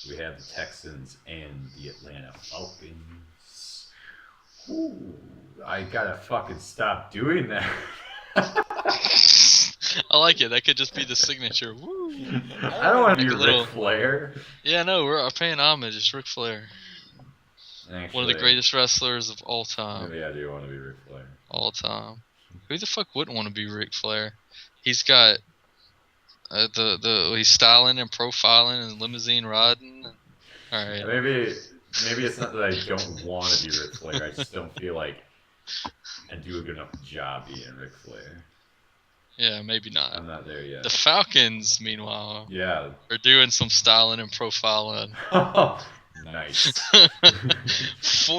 we have the Texans and the Atlanta Falcons. Ooh, I gotta fucking stop doing that. I like it. That could just be the signature. Woo! I don't want to be Like a little- Ric Flair. Yeah, no, we're paying homage. It's Ric Flair. Actually, One of the greatest wrestlers of all time. Maybe I do want to be Ric Flair. All time. Who the fuck wouldn't want to be Ric Flair? He's got he's styling and profiling and limousine riding. All right. Maybe it's not that I don't want to be Ric Flair. I just don't feel like I do a good enough job being Ric Flair. Yeah, maybe not. I'm not there yet. The Falcons, meanwhile, Yeah. are doing some styling and profiling. Nice.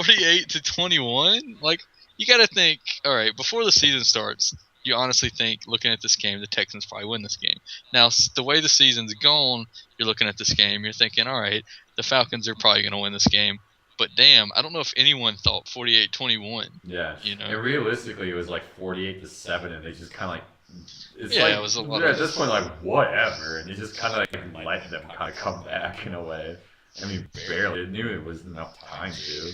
48-21. Like, you got to think. All right, before the season starts, you honestly think, looking at this game, the Texans probably win this game. Now, the way the season's gone, you're looking at this game, you're thinking, all right, the Falcons are probably going to win this game. But damn, I don't know if anyone thought 48-21. Yeah. You know? And realistically, it was like 48-7, and they just kind of like. It's Yeah, like, it was a lot at of- this point, like, whatever. And you just kind of like let them kind of come back in a way. I mean, barely. I knew it was enough time to.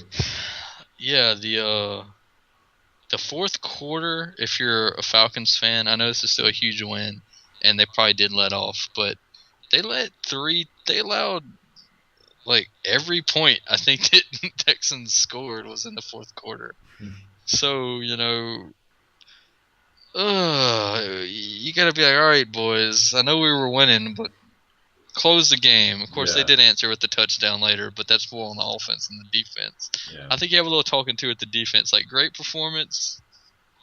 Yeah, the fourth quarter, if you're a Falcons fan, I know this is still a huge win, and they probably did let off, but they allowed, like, every point I think that Texans scored was in the fourth quarter. So, you know, you gotta be like, all right, boys, I know we were winning, but close the game. Of course, they did answer with the touchdown later, but that's more on the offense than the defense. Yeah. I think you have a little talking to at the defense. Like, great performance,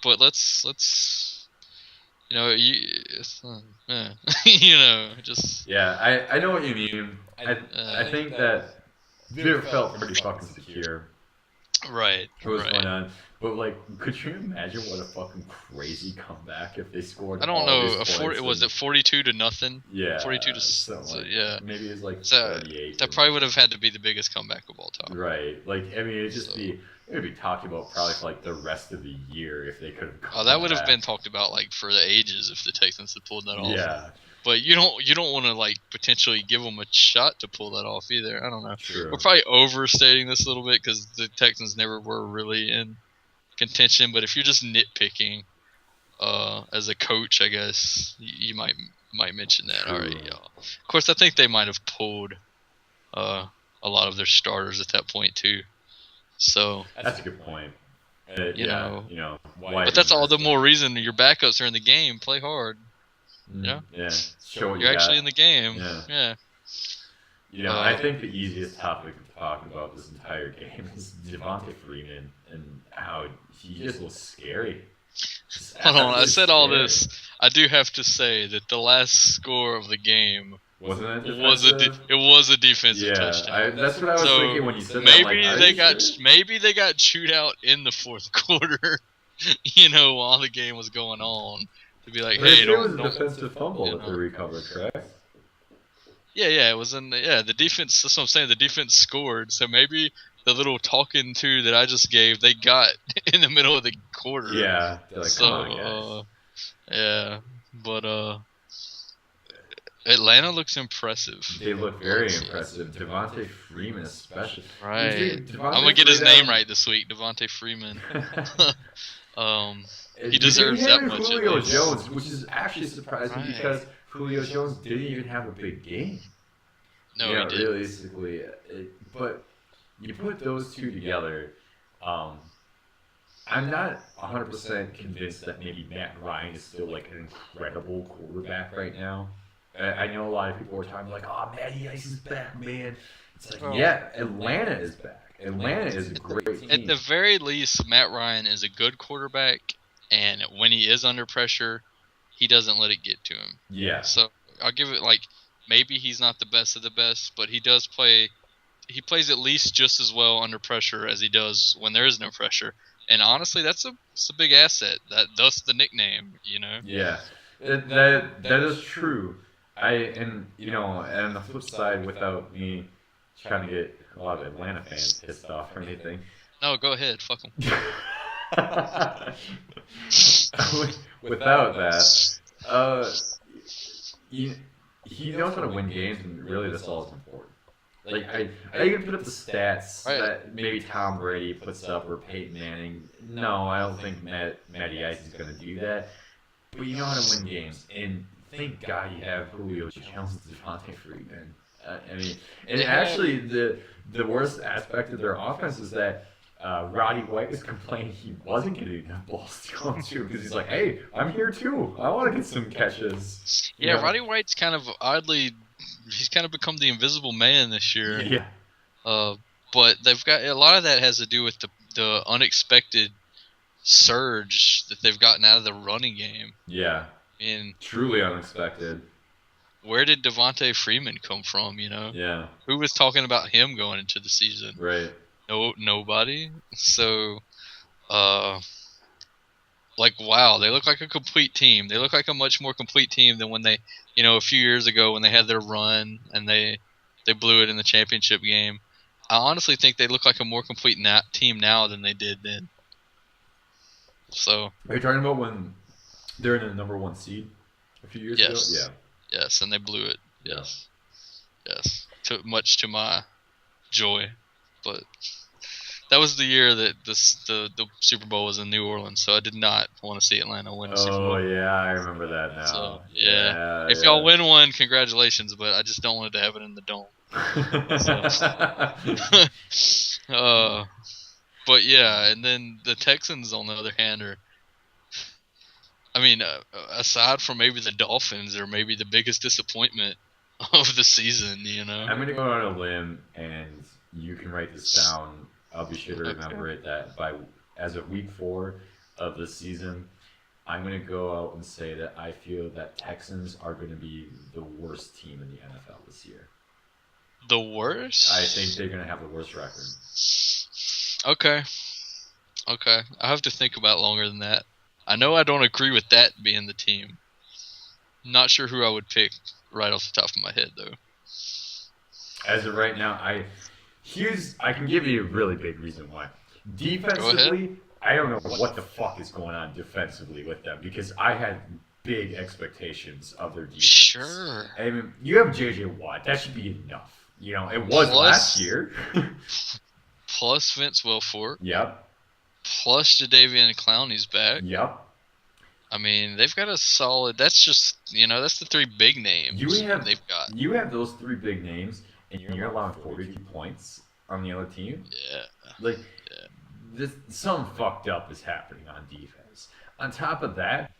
but let's you know, you know, just Yeah, I know what you mean. I think that they felt pretty fucking secure. right. What was going on? But like, could you imagine what a fucking crazy comeback if they scored? I don't all know. these points Was it 42-0? Yeah, 42 to something like, yeah. Maybe it's like So 38. that probably would have had to be the biggest comeback of all time. Right. Like, I mean, it'd be talking about probably for like the rest of the year if they could have. Oh, that would have been talked about like for the ages if the Texans had pulled that off. Yeah. But you don't want to like potentially give them a shot to pull that off either. I don't know. True. We're probably overstating this a little bit because the Texans never were really in contention. But if you're just nitpicking, as a coach, I guess you might mention that. True. All right, y'all. Of course, I think they might have pulled a lot of their starters at that point too. So That's a good point. You know. Why? but that's all the more reason your backups are in the game. Play hard. Yeah. Show what You're you actually got. in the game. Yeah. Yeah. I think the easiest topic to talk about this entire game is Devontae Freeman and how he just looks scary. Hold on, I said all Scary. this. I do have to say that the last score of the game Wasn't it? was a defensive touchdown. That's what I was So thinking when you said maybe that. they got chewed out in the fourth quarter. While the game was going on, to be like, hey, It was don't. a defensive fumble you that they know. recovered, correct? Yeah, it was the defense. That's what I'm saying. The defense scored, so maybe the little talking to that I just gave, they got in the middle of the quarter. Yeah. They're like, So, come on, guys. yeah, but Atlanta looks impressive. They look very impressive. Devontae Freeman, especially. Right. Devontae I'm gonna get his Freeman- name right this week, Devontae Freeman. He You deserves can that have much. at Julio least. Jones, which is actually surprising Right. because Julio Jones didn't even have a big game. No, Yeah, he did. realistically, but you put those two together. I'm not 100% convinced that maybe Matt Ryan is still like an incredible quarterback right now. I know a lot of people are talking like, "Oh, Matty Ice is back, man." It's like, yeah, Atlanta is back. Atlanta is a great team. At the very least, Matt Ryan is a good quarterback, and when he is under pressure, he doesn't let it get to him. Yeah. So I'll give it like maybe he's not the best of the best, but he does play. He plays at least just as well under pressure as he does when there is no pressure. And honestly, that's a big asset. Thus the nickname, Yeah, that is true. And on the flip side, without me trying to get a lot of Atlanta fans pissed off or anything. No, go ahead, fuck him. Without that, he knows how to win games, and really that's all that's important. Like I can put up the stats Right. that maybe Tom Brady puts up or Peyton Manning. No, I don't think Matty Ice is going to do that. But you know how to win games, and thank God you have Julio Jones and Devontae Freeman. I mean, and actually the worst aspect of their offense is that Roddy White was complaining he wasn't getting enough balls to go to because he's like, hey, I'm here too. I want to get some catches. Yeah, Roddy White's kind of oddly, he's kind of become the invisible man this year. Yeah. But they've got a lot of that has to do with the unexpected surge that they've gotten out of the running game. Yeah. And truly unexpected. Where did Devontae Freeman come from? Yeah. Who was talking about him going into the season? Right. Nobody. So, wow, they look like a complete team. They look like a much more complete team than when they, a few years ago when they had their run and they blew it in the championship game. I honestly think they look like a more complete team now than they did then. So. Are you talking about when they're in the number 1 seed a few years ago? Yeah. Yes, and they blew it. Yes. Yes. Much to my joy, but that was the year that the Super Bowl was in New Orleans, so I did not want to see Atlanta win the Super Bowl. Oh yeah, I remember that now. So if y'all win one, congratulations, but I just don't want it to happen in the dome. But yeah, and then the Texans, on the other hand, are. I mean, aside from maybe the Dolphins, they're maybe the biggest disappointment of the season. I'm gonna go on a limb, and you can write this down. I'll be sure to remember it that as of week 4 of the season, I'm gonna go out and say that I feel that Texans are gonna be the worst team in the NFL this year. The worst? I think they're gonna have the worst record. Okay. I have to think about longer than that. I know I don't agree with that being the team. Not sure who I would pick right off the top of my head, though. As of right now, I can give you a really big reason why. Defensively, I don't know what the fuck is going on defensively with them because I had big expectations of their defense. Sure. I mean, you have J.J. Watt. That should be enough. It was last year. Plus Vince Wilfork. Yep. Plus Jadeveon Clowney's back. Yep. I mean, they've got a solid. That's just that's the 3 big names they've got. You have those 3 big names, and you're allowing 42 points on the other team. Yeah. Something fucked up is happening on defense. On top of that,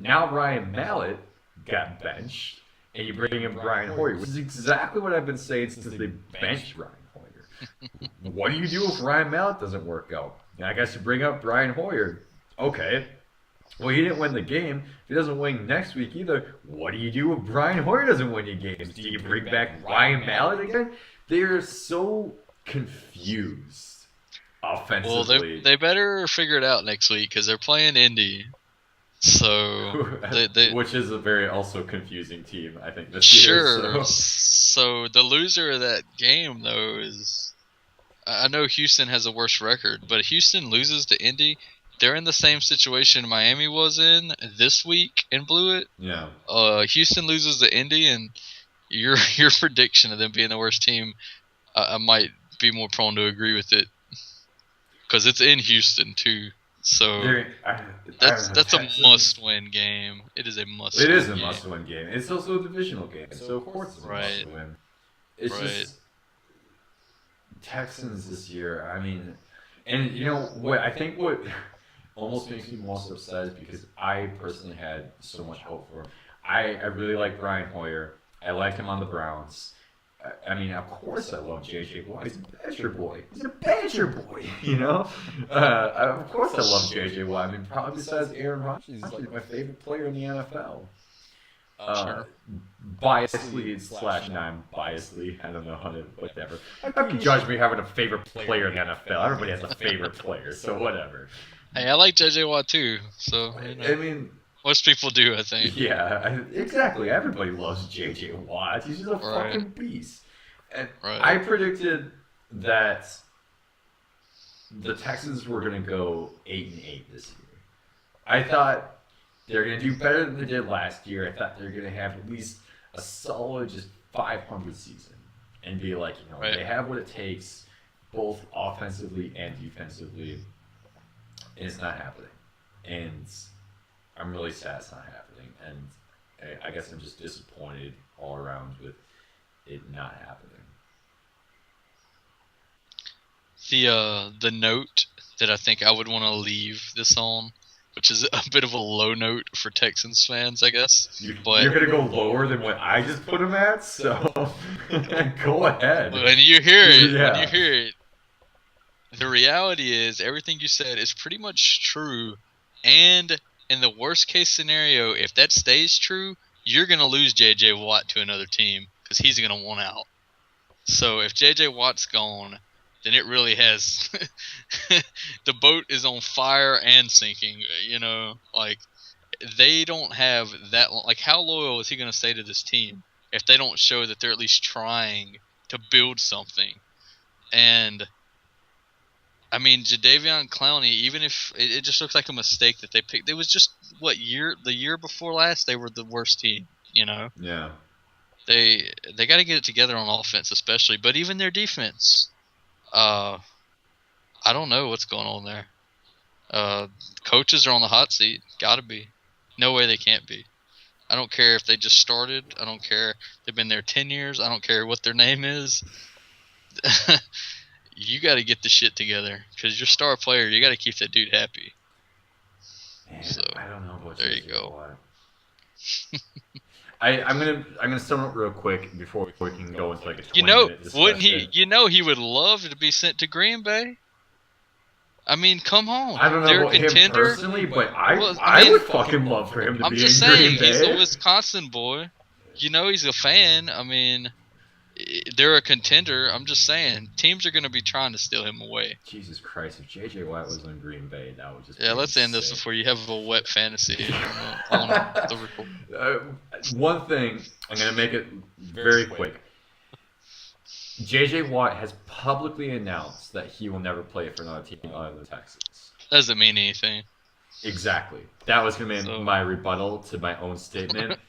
now Ryan Mallett got benched, and you bring in Brian Hoyer, which is exactly what I've been saying since they benched Brian Hoyer. What do you do if Ryan Mallett doesn't work out? I guess you bring up Brian Hoyer. Okay. Well, he didn't win the game. If he doesn't win next week either, what do you do if Brian Hoyer doesn't win your games? Do you bring back Ryan Mallett again? They're so confused offensively. Well, they better figure it out next week because they're playing Indy. So which is a very also confusing team, I think, this year. Sure. So the loser of that game, though, is... I know Houston has a worse record, but Houston loses to Indy. They're in the same situation Miami was in this week and blew it. Yeah. Houston loses to Indy, and your prediction of them being the worst team, I might be more prone to agree with it because it's in Houston too. So that's a must-win game. It is a must-win game. It is a must-win game. It's also a divisional game, so of course it's a must-win. It's just Texans this year. I mean, and what I think what almost makes me most upset is because I personally had so much hope for him. I really like Brian Hoyer. I liked him on the Browns. I mean, of course I love J.J. Watt. He's a Badger boy. Of course I love J.J. Watt. I mean, probably besides Aaron Rodgers, he's like my favorite player in the NFL. Biasedly / non-biasedly, I don't know how to, whatever. How can you judge me having a favorite player in the NFL? Everybody has a favorite player, so whatever. Hey, I like J.J. Watt too, so... I mean... Most people do, I think. Yeah, exactly. Everybody loves J.J. Watt. He's just a fucking beast. And I predicted that the Texans were going to go 8-8 this year. I thought they're going to do better than they did last year. I thought they were going to have at least a solid, just 500 season. and be like, Right. they have what it takes, both offensively and defensively, and it's not happening. And I'm really sad it's not happening. And I guess I'm just disappointed all around with it not happening. The note that I think I would want to leave this on, which is a bit of a low note for Texans fans, I guess. But You're gonna go lower than what I just put him at, so go ahead. when you hear Yeah. it, the reality is everything you said is pretty much true. And in the worst case scenario, if that stays true, you're gonna lose J.J. Watt to another team because he's gonna want out. So if J.J. Watt's gone, then it really has the boat is on fire and sinking. Like they don't have that. Like how loyal is he going to stay to this team if they don't show that they're at least trying to build something? And I mean, Jadeveon Clowney, even if it just looks like a mistake that they picked. It was just the year before last they were the worst team. Yeah. They got to get it together on offense, especially, but even their defense. I don't know what's going on there. Coaches are on the hot seat. Gotta be. No way they can't be. I don't care if they just started. I don't care. They've been there 10 years. I don't care what their name is. You got to get the shit together because your star player, you got to keep that dude happy. Man, so I don't know what there you go. I'm gonna sum up real quick before we can go into like a 20-minute discussion. Wouldn't he? He would love to be sent to Green Bay. I mean, come on. I don't know They're about a contender. him personally, but I would fucking love for him to be in Green Bay. I'm just saying, he's a Wisconsin boy. He's a fan. I mean, they're a contender. I'm just saying, teams are going to be trying to steal him away. Jesus Christ, if J.J. Watt was in Green Bay, that would just be let's insane. end this before you have a wet fantasy on the record. One thing, I'm going to make it very quick. J.J. Watt has publicly announced that he will never play for another team other than the Texans. Doesn't mean anything. Exactly. That was going to be my rebuttal to my own statement.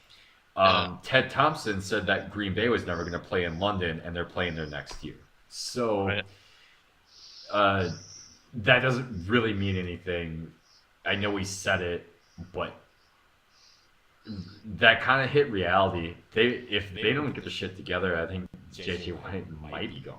Ted Thompson said that Green Bay was never going to play in London, and they're playing there next year. So that doesn't really mean anything. I know he said it, but that kind of hit reality. If they don't get the shit together, I think J.J. Watt might be gone.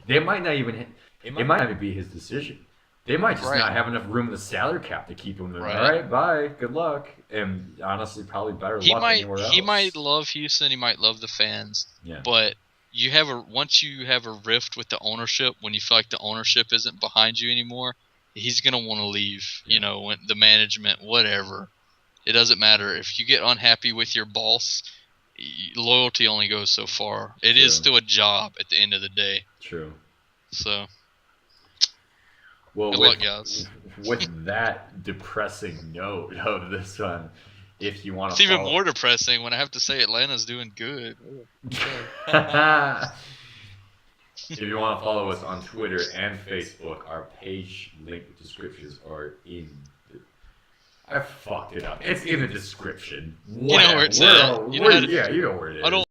They might not even. It might not even be his decision. They might just not have enough room in the salary cap to keep him there. All right, bye, good luck, and honestly, probably better luck anywhere else. He might love Houston. He might love the fans. Yeah. But once you have a rift with the ownership, when you feel like the ownership isn't behind you anymore, he's gonna want to leave. Yeah. When the management, whatever. It doesn't matter if you get unhappy with your boss. Loyalty only goes so far. It is still a job at the end of the day. True. So. Well, good luck, guys. With that depressing note of this one, if you want to, it's even more depressing when I have to say Atlanta's doing good. If you want to follow us on Twitter and Facebook, our page link descriptions are in. I fucked it up. It's in the description. You know where it's at. Yeah, you know where it is.